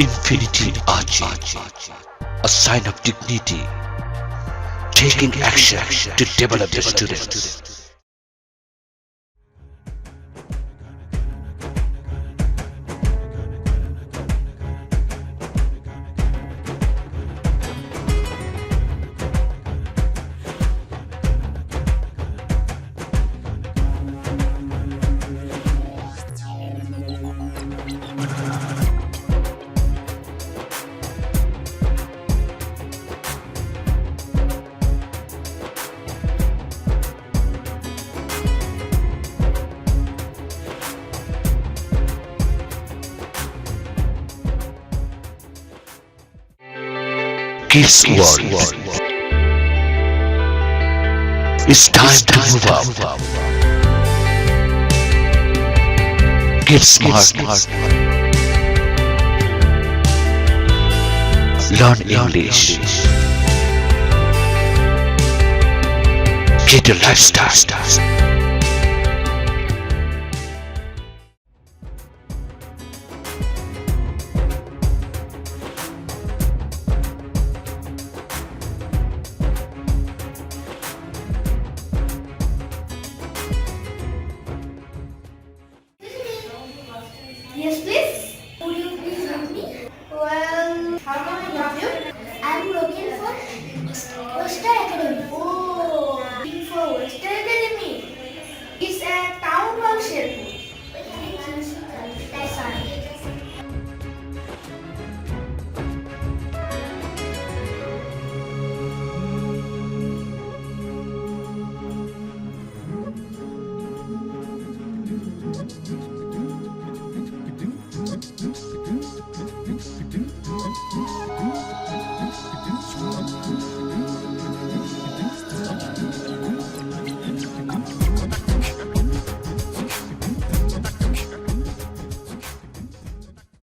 Infinity Ahzee, a sign of dignity, taking action to develop the students. Kids World. It's time to move up. Get smart. Learn English. Get a lifestyle.